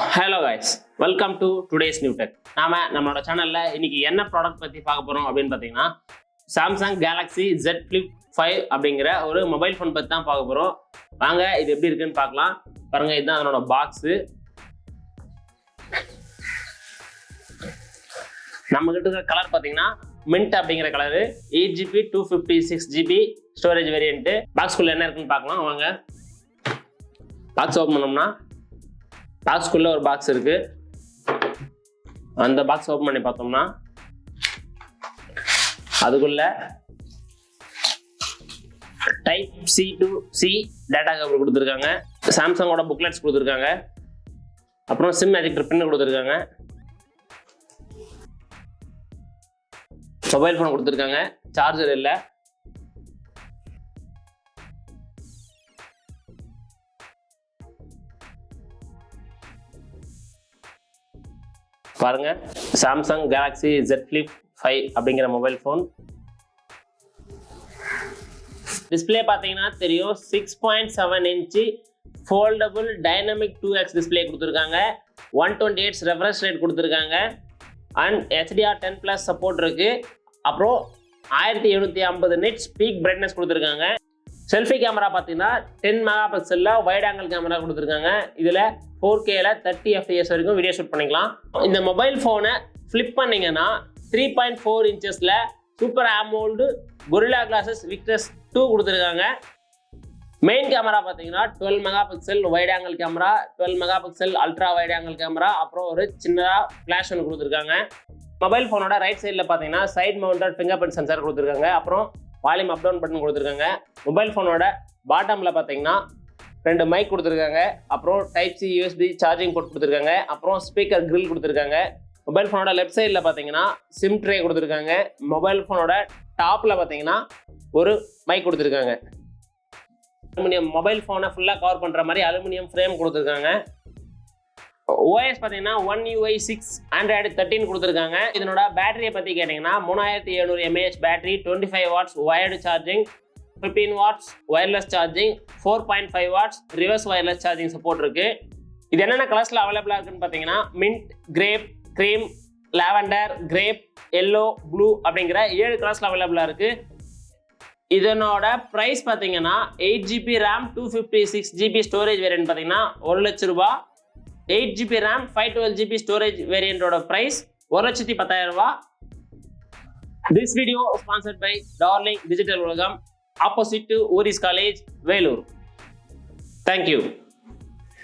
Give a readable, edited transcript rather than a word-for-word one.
Hello guys, welcome to today's new tech. நம்மளோட சேனல்ல இன்னைக்கு என்ன ப்ராடக்ட் பத்தி பார்க்க போறோம் அப்படின்னு பார்த்தீங்கன்னா, சாம்சங் கேலக்ஸி Z Flip 5 அப்படிங்கிற ஒரு மொபைல் ஃபோன் பத்தி தான் பார்க்க போறோம். வாங்க இது எப்படி இருக்குன்னு பார்க்கலாம். பாருங்க, இதுதான் அதனோட பாக்ஸ். நம்ம கிட்ட இருக்கிற கலர் பார்த்தீங்கன்னா மின்ட் அப்படிங்கிற colour, 8GB 256GB storage variant. பாக்ஸ்குள்ள என்ன இருக்குன்னு பார்க்கலாம் வாங்க. பாக்ஸ் ஓப்பன் பண்ணோம்னா பாக்ஸ்குள்ள ஒரு பாக்ஸ் இருக்கு. அந்த பாக்ஸ் ஓப்பன் பண்ணி பார்த்தோம்னா அதுக்குள்ள type C to C data cable கொடுத்துருக்காங்க, சாம்சங்கோட புக்லெட்ஸ் கொடுத்துருக்காங்க, அப்புறம் சிம் எஜெக்டர் பின் கொடுத்துருக்காங்க, மொபைல் ஃபோன் கொடுத்துருக்காங்க, சார்ஜர் இல்லை. பாருங்க, சாம்சங் கேலக்ஸி Z Flip 5 அப்படிங்கிற மொபைல் ஃபோன். டிஸ்பிளே பார்த்தீங்கன்னா தெரியும், 6.7 inch foldable dynamic 2x display கொடுத்துருக்காங்க, 128 ரெஃப்ரெஷ் ரேட் கொடுத்துருக்காங்க, அண்ட் HDR10+ சப்போர்ட் இருக்கு. அப்புறம் 1750 நிட்ஸ் பீக் பிரைட்னஸ் கொடுத்துருக்காங்க. செல்ஃபி கேமரா பார்த்தீங்கன்னா 10 மெகா பிக்சலில் வைட் ஆங்கிள் கேமரா கொடுத்துருக்காங்க. இதில் 4Kல 30 FPS வரைக்கும் வீடியோ ஷூட் பண்ணிக்கலாம். இந்த மொபைல் ஃபோனை ஃப்ளிப் பண்ணிங்கன்னா 3.4 இன்ச்சஸில் super AMOLED Gorilla glasses Victus 2 கொடுத்துருக்காங்க. மெயின் கேமரா பார்த்தீங்கன்னா 12 mega pixel wide angle camera, 12 mega pixel ultra wide angle camera, அப்புறம் ஒரு சின்னதாக ஃப்ளாஷ் ஒன்று கொடுத்துருக்காங்க. மொபைல் ஃபோனோட ரைட் சைடில் பார்த்தீங்கன்னா side mounted fingerprint sensor கொடுத்துருக்காங்க, அப்புறம் வால்யூம் அப் டவுன் பட்டன் கொடுத்துருக்காங்க. மொபைல் ஃபோனோட பாட்டமில் பார்த்தீங்கன்னா 2 மைக் கொடுத்துருக்காங்க, அப்புறம் type C USB charging port கொடுத்துருக்காங்க, அப்புறம் ஸ்பீக்கர் கிரில் கொடுத்துருக்காங்க. மொபைல் ஃபோனோட லெஃப்ட் சைடில் பார்த்தீங்கன்னா சிம் ட்ரே கொடுத்துருக்காங்க. மொபைல் ஃபோனோட டாப்பில் பார்த்தீங்கன்னா ஒரு மைக் கொடுத்துருக்காங்க. அலுமினியம் மொபைல் ஃபோனை ஃபுல்லாக கவர் பண்ணுற மாதிரி அலுமினியம் ஃப்ரேம் கொடுத்துருக்காங்க. OS பார்த்தீங்கன்னா One UI 6 Android 13 கொடுத்துருக்காங்க. இதனோட பேட்டரியை பற்றி கேட்டிங்கன்னா 3700 mAh battery, 25 watts wired charging, 15 watts wireless charging, 4.5 watts reverse wireless charging support இருக்கு. இது என்னென்ன கலர்ஸில் அவைலபிளாக இருக்குன்னு பார்த்தீங்கன்னா mint, grape, cream, lavender, grape, yellow, blue அப்படிங்கிற 7 கலர்ஸில் அவைலபிளாக இருக்கு. இதனோட ப்ரைஸ் பார்த்தீங்கன்னா 8GB RAM 256GB storage variant பார்த்தீங்கன்னா 1 லட்ச ரூபா. 8GB RAM 512GB storage வேரியண்டோட price 1,10,000 ரூபா. This video is sponsored by Darling Digital உலகம், opposite to Uris College, Velur. Thank you.